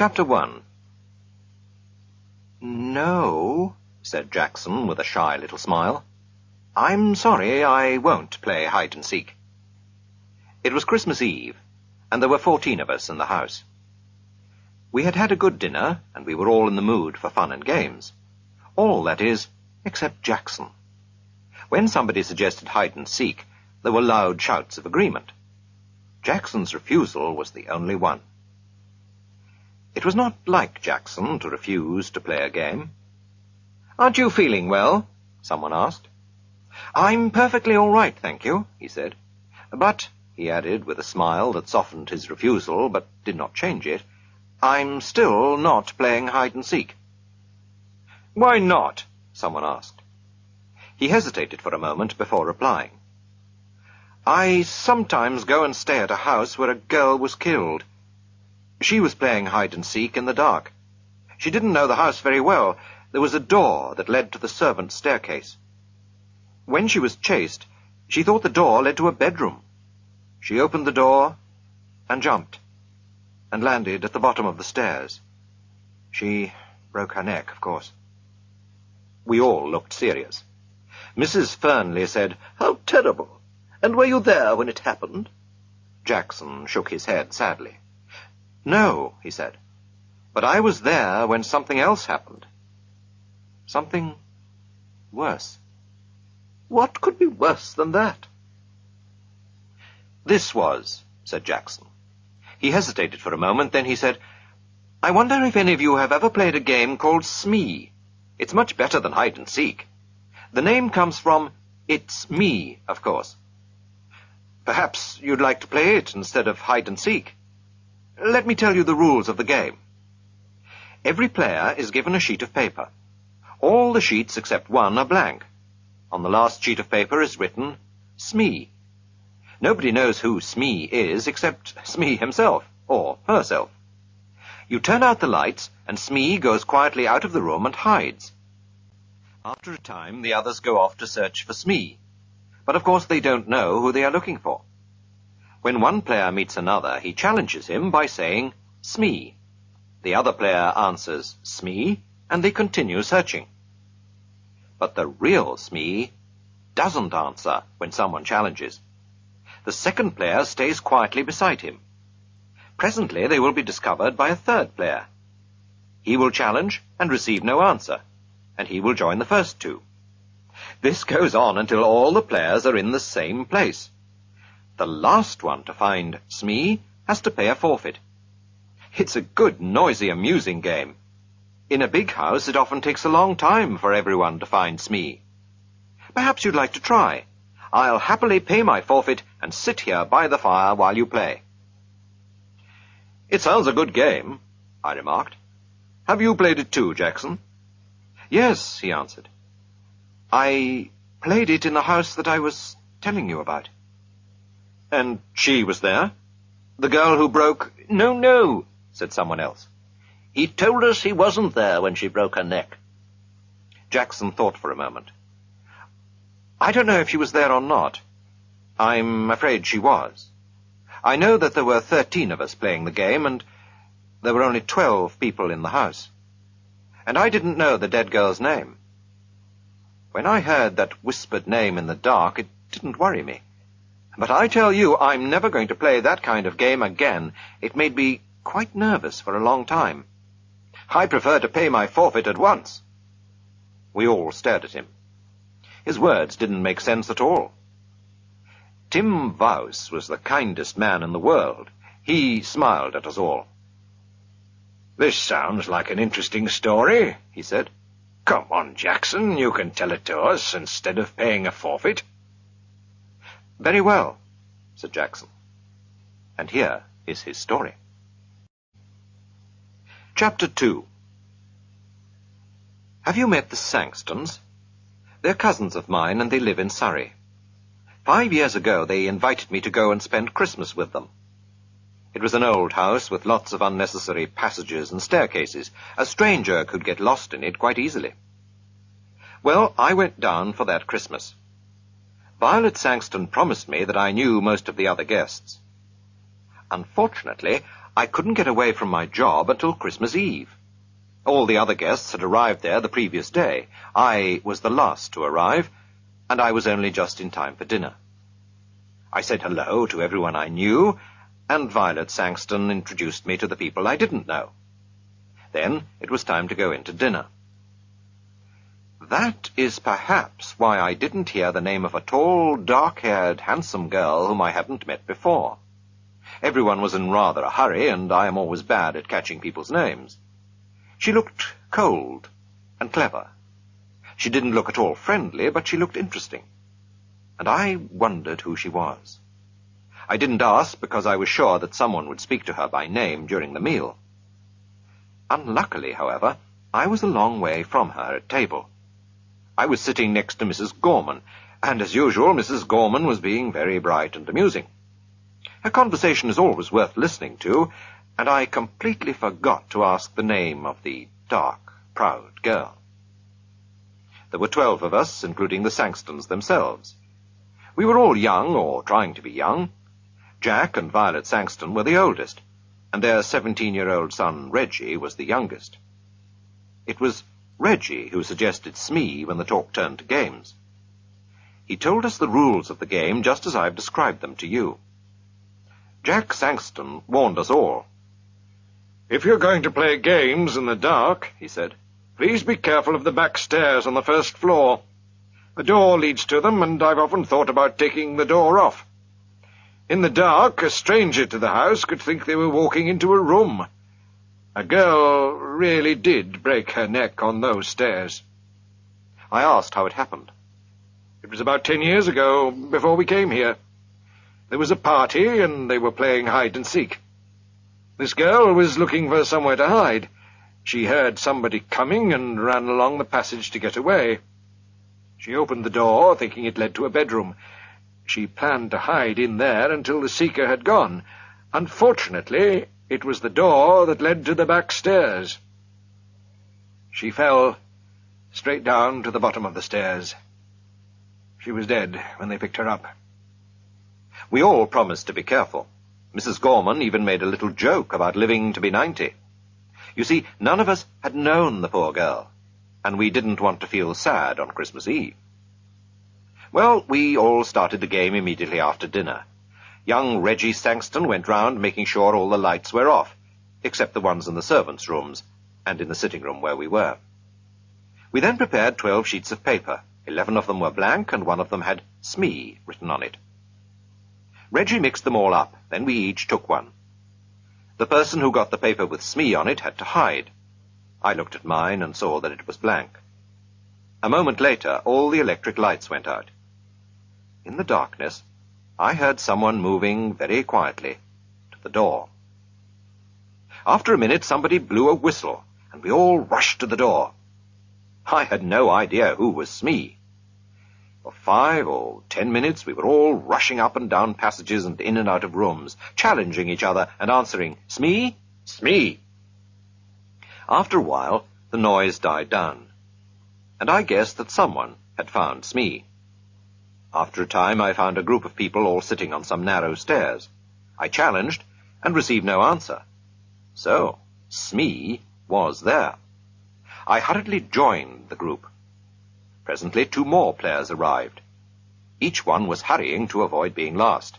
Chapter 1. "No," said Jackson with a shy little smile. "I'm sorry, I won't play hide-and-seek." It was Christmas Eve, and there were 14 of us in the house. We had had a good dinner, and we were all in the mood for fun and games. All, that is, except Jackson. When somebody suggested hide-and-seek, there were loud shouts of agreement. Jackson's refusal was the only one. It was not like Jackson to refuse to play a game. "Aren't you feeling well?" someone asked. "I'm perfectly all right, thank you," he said. "But," he added with a smile that softened his refusal but did not change it, "I'm still not playing hide-and-seek." "Why not?" someone asked. He hesitated for a moment before replying. "I sometimes go and stay at a house where a girl was killed. She was playing hide-and-seek in the dark. She didn't know the house very well. There was a door that led to the servants' staircase. When she was chased, she thought the door led to a bedroom. She opened the door and jumped, and landed at the bottom of the stairs. She broke her neck, of course." We all looked serious. Mrs. Fernley said, "How terrible! And were you there when it happened?" Jackson shook his head sadly. "No," he said, "but I was there when something else happened. Something worse." "What could be worse than that?" "This was," said Jackson. He hesitated for a moment, then he said, "I wonder if any of you have ever played a game called Smee. It's much better than hide-and-seek. The name comes from It's Me, of course. Perhaps you'd like to play it instead of hide-and-seek. Let me tell you the rules of the game. Every player is given a sheet of paper. All the sheets except one are blank. On the last sheet of paper is written Smee. Nobody knows who Smee is except Smee himself, or herself. You turn out the lights, and Smee goes quietly out of the room and hides. After a time, the others go off to search for Smee, but of course they don't know who they are looking for. When one player meets another, he challenges him by saying, Smee. The other player answers, Smee, and they continue searching. But the real Smee doesn't answer when someone challenges. The second player stays quietly beside him. Presently they will be discovered by a third player. He will challenge and receive no answer, and he will join the first two. This goes on until all the players are in the same place. The last one to find Smee has to pay a forfeit. It's a good, noisy, amusing game. In a big house, it often takes a long time for everyone to find Smee. Perhaps you'd like to try. I'll happily pay my forfeit and sit here by the fire while you play." "It sounds a good game," I remarked. "Have you played it too, Jackson?" "Yes," he answered. "I played it in the house that I was telling you about." "And she was there? The girl who broke—" No, said someone else. "He told us he wasn't there when she broke her neck." Jackson thought for a moment. "I don't know if she was there or not. I'm afraid she was. I know that there were 13 of us playing the game, and there were only 12 people in the house. And I didn't know the dead girl's name. When I heard that whispered name in the dark, it didn't worry me. But I tell you, I'm never going to play that kind of game again. It made me quite nervous for a long time. I prefer to pay my forfeit at once." We all stared at him. His words didn't make sense at all. Tim Vowse was the kindest man in the world. He smiled at us all. "This sounds like an interesting story," he said. "Come on, Jackson, you can tell it to us instead of paying a forfeit." "Very well," said Jackson. And here is his story. Chapter 2. Have you met the Sangstons? They're cousins of mine, and they live in Surrey. 5 years ago they invited me to go and spend Christmas with them. It was an old house with lots of unnecessary passages and staircases. A stranger could get lost in it quite easily. Well, I went down for that Christmas. Violet Sangston promised me that I knew most of the other guests. Unfortunately, I couldn't get away from my job until Christmas Eve. All the other guests had arrived there the previous day. I was the last to arrive, and I was only just in time for dinner. I said hello to everyone I knew, and Violet Sangston introduced me to the people I didn't know. Then it was time to go in to dinner. That is perhaps why I didn't hear the name of a tall, dark-haired, handsome girl whom I hadn't met before. Everyone was in rather a hurry, and I am always bad at catching people's names. She looked cold and clever. She didn't look at all friendly, but she looked interesting. And I wondered who she was. I didn't ask because I was sure that someone would speak to her by name during the meal. Unluckily, however, I was a long way from her at table. I was sitting next to Mrs. Gorman, and as usual, Mrs. Gorman was being very bright and amusing. Her conversation is always worth listening to, and I completely forgot to ask the name of the dark, proud girl. There were 12 of us, including the Sangstons themselves. We were all young, or trying to be young. Jack and Violet Sangston were the oldest, and their 17-year-old son, Reggie, was the youngest. It was Reggie who suggested Smee when the talk turned to games. He told us the rules of the game just as I've described them to you. Jack Sangston warned us all. "If you're going to play games in the dark," he said, "please be careful of the back stairs on the first floor. The door leads to them, and I've often thought about taking the door off. In the dark, a stranger to the house could think they were walking into a room. A girl really did break her neck on those stairs." I asked how it happened. "It was about 10 years ago, before we came here. There was a party, and they were playing hide-and-seek. This girl was looking for somewhere to hide. She heard somebody coming and ran along the passage to get away. She opened the door, thinking it led to a bedroom. She planned to hide in there until the seeker had gone. Unfortunately, it was the door that led to the back stairs. She fell straight down to the bottom of the stairs. She was dead when they picked her up." We all promised to be careful. Mrs. Gorman even made a little joke about living to be 90. You see, none of us had known the poor girl, and we didn't want to feel sad on Christmas Eve. Well, we all started the game immediately after dinner. Young Reggie Sangston went round making sure all the lights were off, except the ones in the servants' rooms and in the sitting room where we were. We then prepared 12 sheets of paper. 11 of them were blank, and one of them had Smee written on it. Reggie mixed them all up, then we each took one. The person who got the paper with Smee on it had to hide. I looked at mine and saw that it was blank. A moment later, all the electric lights went out. In the darkness, I heard someone moving very quietly to the door. After a minute, somebody blew a whistle, and we all rushed to the door. I had no idea who was Smee. For 5 or 10 minutes, we were all rushing up and down passages and in and out of rooms, challenging each other and answering, "Smee? Smee!" After a while, the noise died down, and I guessed that someone had found Smee. After a time, I found a group of people all sitting on some narrow stairs. I challenged and received no answer. So, Smee was there. I hurriedly joined the group. Presently, 2 more players arrived. Each one was hurrying to avoid being last.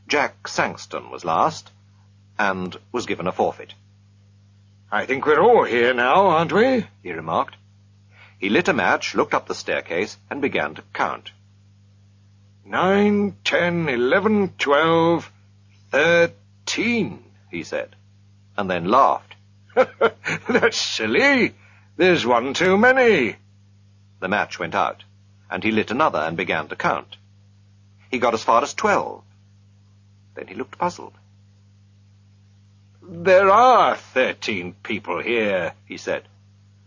Jack Sangston was last, and was given a forfeit. "I think we're all here now, aren't we?" he remarked. He lit a match, looked up the staircase, and began to count. 9, 10, 11, 12, 13, he said, and then laughed. "That's silly. There's one too many." The match went out, and he lit another and began to count. He got as far as 12. Then he looked puzzled. "There are 13 people here," he said.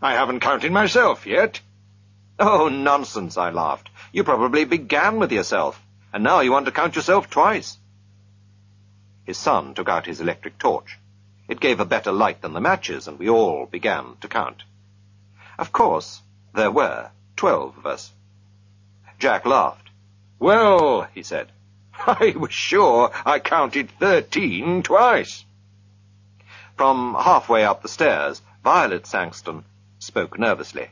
"I haven't counted myself yet." "Oh, nonsense," I laughed. "You probably began with yourself, and now you want to count yourself twice." His son took out his electric torch. It gave a better light than the matches, and we all began to count. Of course, there were 12 of us. Jack laughed. "Well," he said, "I was sure I counted 13 twice." From halfway up the stairs, Violet Sangston spoke nervously.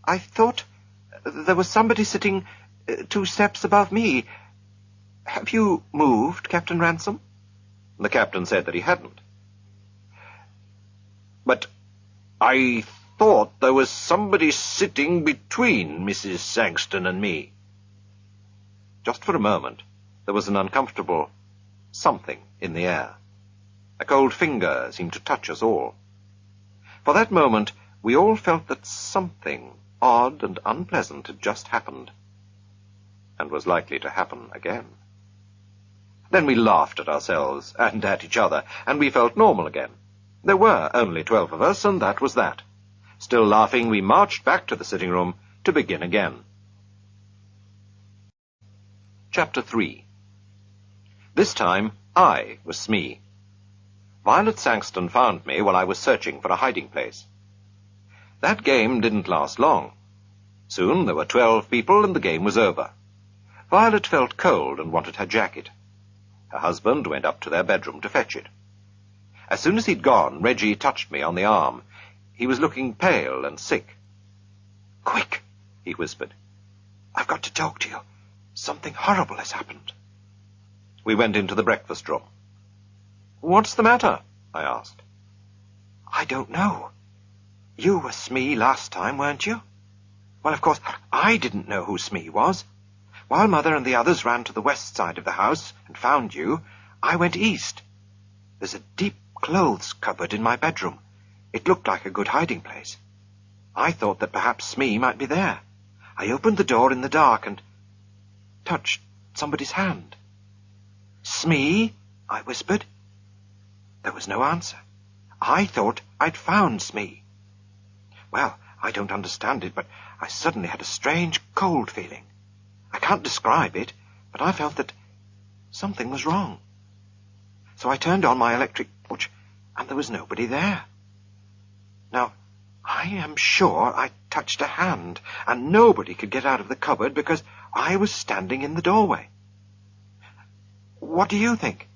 "I thought there was somebody sitting 2 steps above me. Have you moved, Captain Ransom?" The captain said that he hadn't. "But I thought there was somebody sitting between Mrs. Sangston and me." Just for a moment, there was an uncomfortable something in the air. A cold finger seemed to touch us all. For that moment, we all felt that something odd and unpleasant had just happened, and was likely to happen again. Then we laughed at ourselves and at each other, and we felt normal again. There were only 12 of us, and that was that. Still laughing, we marched back to the sitting room to begin again. Chapter 3. This time, I was Smee. Violet Sangston found me while I was searching for a hiding place. That game didn't last long. Soon there were 12 people, and the game was over. Violet felt cold and wanted her jacket. Her husband went up to their bedroom to fetch it. As soon as he'd gone, Reggie touched me on the arm. He was looking pale and sick. "Quick," he whispered. "I've got to talk to you. Something horrible has happened." We went into the breakfast room. "What's the matter?" I asked. "I don't know. You were Smee last time, weren't you? Well, of course, I didn't know who Smee was. While Mother and the others ran to the west side of the house and found you, I went east. There's a deep clothes cupboard in my bedroom. It looked like a good hiding place. I thought that perhaps Smee might be there. I opened the door in the dark and touched somebody's hand. 'Smee?' I whispered. There was no answer. I thought I'd found Smee. Well, I don't understand it, but I suddenly had a strange cold feeling. I can't describe it, but I felt that something was wrong. So I turned on my electric torch, and there was nobody there. Now, I am sure I touched a hand, and nobody could get out of the cupboard because I was standing in the doorway. What do you think?"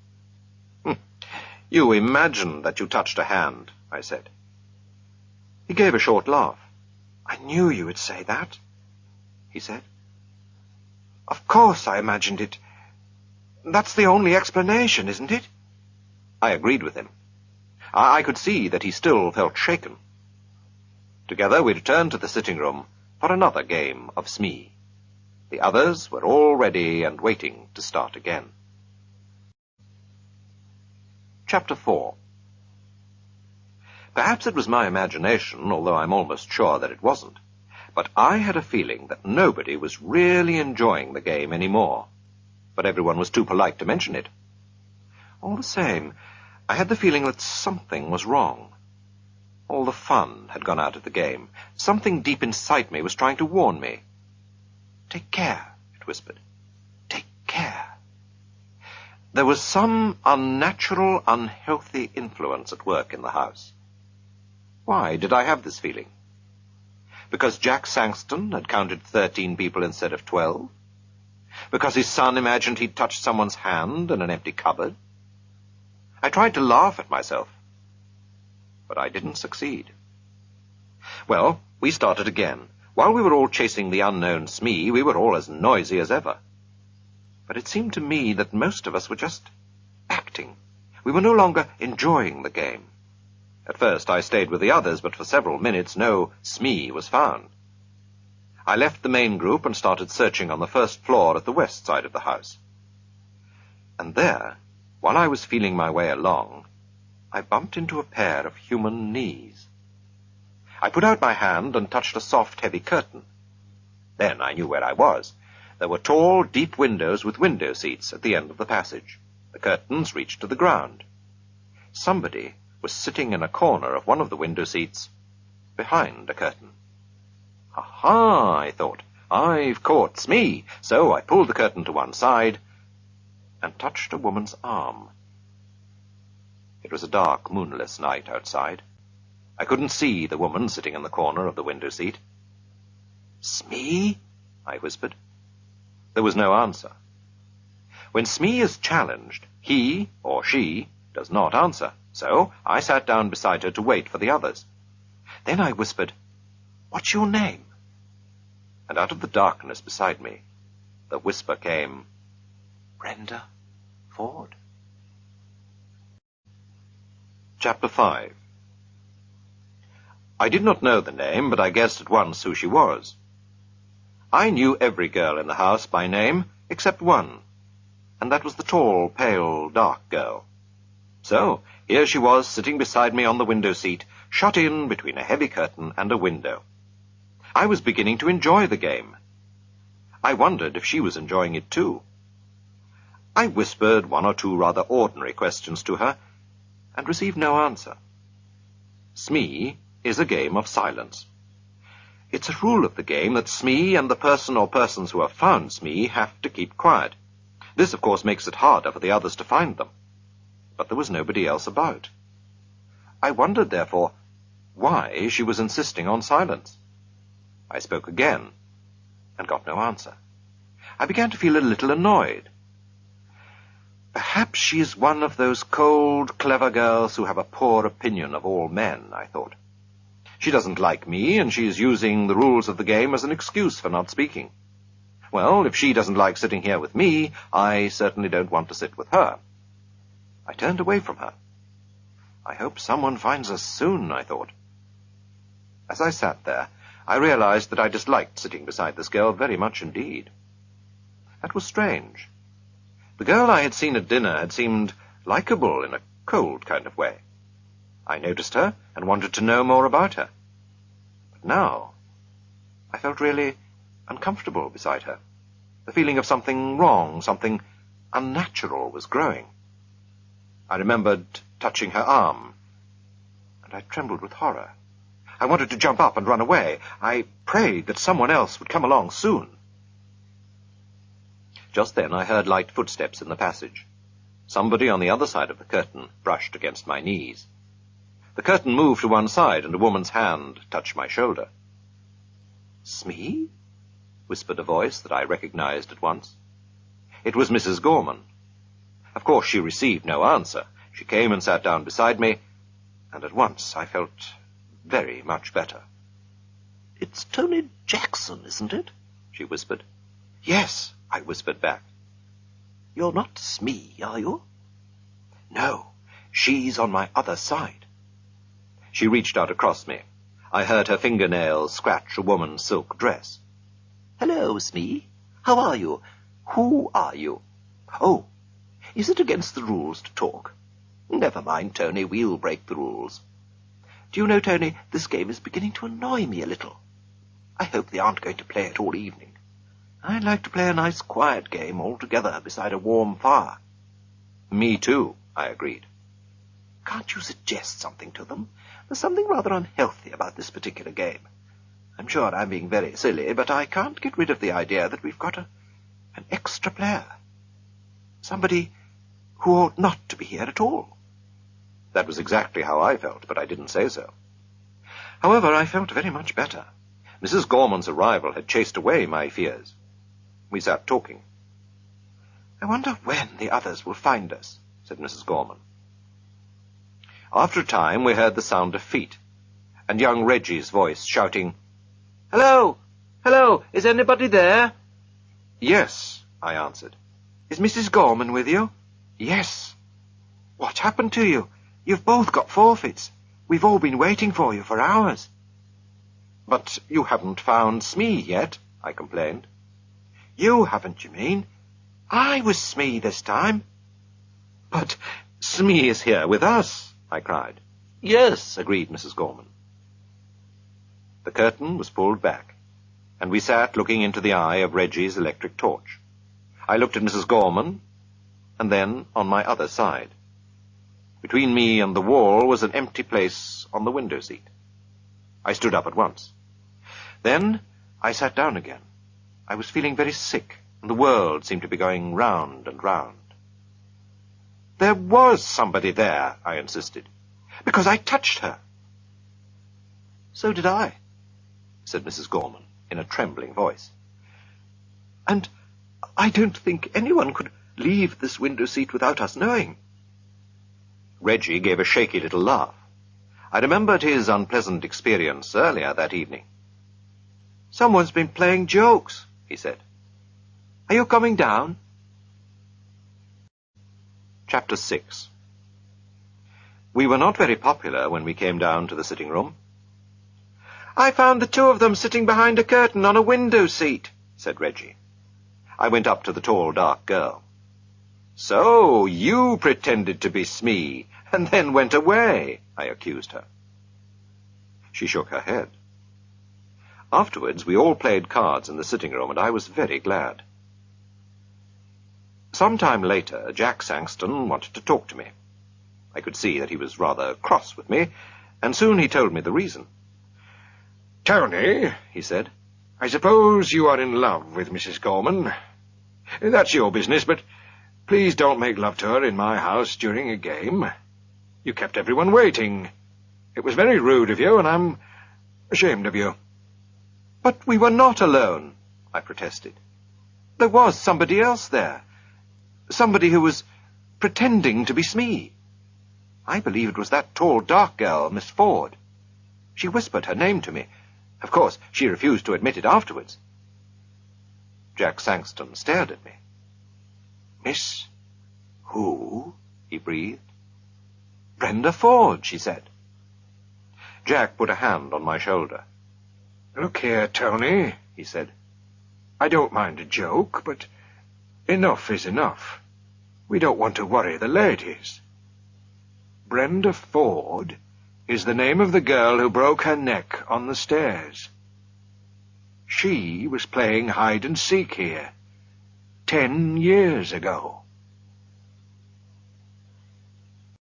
"You imagined that you touched a hand," I said. He gave a short laugh. "I knew you would say that," he said. "Of course I imagined it. That's the only explanation, isn't it?" I agreed with him. I could see that he still felt shaken. Together we returned to the sitting room for another game of Smee. The others were all ready and waiting to start again. Chapter 4. Perhaps it was my imagination, although I'm almost sure that it wasn't, but I had a feeling that nobody was really enjoying the game any more, but everyone was too polite to mention it. All the same, I had the feeling that something was wrong. All the fun had gone out of the game. Something deep inside me was trying to warn me. "Take care," it whispered. "Take care." There was some unnatural, unhealthy influence at work in the house. Why did I have this feeling? Because Jack Sangston had counted 13 people instead of 12? Because his son imagined he'd touched someone's hand in an empty cupboard? I tried to laugh at myself, but I didn't succeed. Well, we started again. While we were all chasing the unknown Smee, we were all as noisy as ever. But it seemed to me that most of us were just acting. We were no longer enjoying the game. At first I stayed with the others, but for several minutes no Smee was found. I left the main group and started searching on the first floor at the west side of the house. And there, while I was feeling my way along, I bumped into a pair of human knees. I put out my hand and touched a soft, heavy curtain. Then I knew where I was. There were tall, deep windows with window seats at the end of the passage. The curtains reached to the ground. Somebody was sitting in a corner of one of the window seats, behind a curtain. "Ha-ha," I thought, "I've caught Smee." So I pulled the curtain to one side and touched a woman's arm. It was a dark, moonless night outside. I couldn't see the woman sitting in the corner of the window seat. "Smee?" I whispered. There was no answer. When Smee is challenged, he or she does not answer. So I sat down beside her to wait for the others. Then I whispered, "What's your name?" And out of the darkness beside me, the whisper came, "Brenda Ford." Chapter 5. I did not know the name, but I guessed at once who she was. I knew every girl in the house by name, except one, and that was the tall, pale, dark girl. So, here she was, sitting beside me on the window seat, shut in between a heavy curtain and a window. I was beginning to enjoy the game. I wondered if she was enjoying it too. I whispered one or two rather ordinary questions to her, and received no answer. Smee is a game of silence. It's a rule of the game that Smee and the person or persons who have found Smee have to keep quiet. This, of course, makes it harder for the others to find them. But there was nobody else about. I wondered, therefore, why she was insisting on silence. I spoke again, and got no answer. I began to feel a little annoyed. Perhaps she is one of those cold, clever girls who have a poor opinion of all men, I thought. She doesn't like me, and she is using the rules of the game as an excuse for not speaking. Well, if she doesn't like sitting here with me, I certainly don't want to sit with her. I turned away from her. I hope someone finds us soon, I thought. As I sat there, I realized that I disliked sitting beside this girl very much indeed. That was strange. The girl I had seen at dinner had seemed likable in a cold kind of way. I noticed her and wanted to know more about her. But now, I felt really uncomfortable beside her. The feeling of something wrong, something unnatural was growing. I remembered touching her arm, and I trembled with horror. I wanted to jump up and run away. I prayed that someone else would come along soon. Just then I heard light footsteps in the passage. Somebody on the other side of the curtain brushed against my knees. The curtain moved to one side, and a woman's hand touched my shoulder. "Smee?" whispered a voice that I recognized at once. It was Mrs. Gorman. Of course, she received no answer. She came and sat down beside me, and at once I felt very much better. "It's Tony Jackson, isn't it?" she whispered. "Yes," I whispered back. "You're not Smee, are you?" "No, she's on my other side." She reached out across me. I heard her fingernails scratch a woman's silk dress. "Hello, Smee. How are you? Who are you? Oh, is it against the rules to talk? Never mind, Tony, we'll break the rules. Do you know, Tony, this game is beginning to annoy me a little. I hope they aren't going to play it all evening. I like to play a nice quiet game all together beside a warm fire." "Me too," I agreed. "Can't you suggest something to them? There's something rather unhealthy about this particular game. I'm sure I'm being very silly, but I can't get rid of the idea that we've got an extra player. Somebody who ought not to be here at all." That was exactly how I felt, but I didn't say so. However, I felt very much better. Mrs. Gorman's arrival had chased away my fears. We sat talking. "I wonder when the others will find us," said Mrs. Gorman. After a time we heard the sound of feet, and young Reggie's voice shouting, "Hello! Hello! Is anybody there?" "Yes," I answered. "Is Mrs. Gorman with you?" "Yes." "What happened to you? You've both got forfeits. We've all been waiting for you for hours." "But you haven't found Smee yet," I complained. "You haven't, you mean? I was Smee this time." "But Smee is here with us," I cried. "Yes," agreed Mrs. Gorman. The curtain was pulled back, and we sat looking into the eye of Reggie's electric torch. I looked at Mrs. Gorman, and then on my other side. Between me and the wall was an empty place on the window seat. I stood up at once. Then I sat down again. I was feeling very sick, and the world seemed to be going round and round. "There was somebody there," I insisted, "because I touched her." "So did I," said Mrs. Gorman in a trembling voice. "And I don't think anyone could leave this window seat without us knowing." Reggie gave a shaky little laugh. I remembered his unpleasant experience earlier that evening. "Someone's been playing jokes," he said. "Are you coming down?" Chapter 6. We were not very popular when we came down to the sitting room. "I found the two of them sitting behind a curtain on a window seat," said Reggie. I went up to the tall, dark girl. "So you pretended to be Smee, and then went away," I accused her. She shook her head. Afterwards, we all played cards in the sitting room, and I was very glad. Some time later, Jack Sangston wanted to talk to me. I could see that he was rather cross with me, and soon he told me the reason. "Tony," he said, "I suppose you are in love with Mrs. Gorman. That's your business, but please don't make love to her in my house during a game. You kept everyone waiting. It was very rude of you, and I'm ashamed of you." "But we were not alone," I protested. "There was somebody else there. Somebody who was pretending to be Smee. I believe it was that tall, dark girl, Miss Ford. She whispered her name to me. Of course, she refused to admit it afterwards." Jack Sangston stared at me. "Miss who?" he breathed. "Brenda Ford," she said. Jack put a hand on my shoulder. "Look here, Tony," he said. "I don't mind a joke, but enough is enough. We don't want to worry the ladies. Brenda Ford is the name of the girl who broke her neck on the stairs. She was playing hide-and-seek here 10 years ago."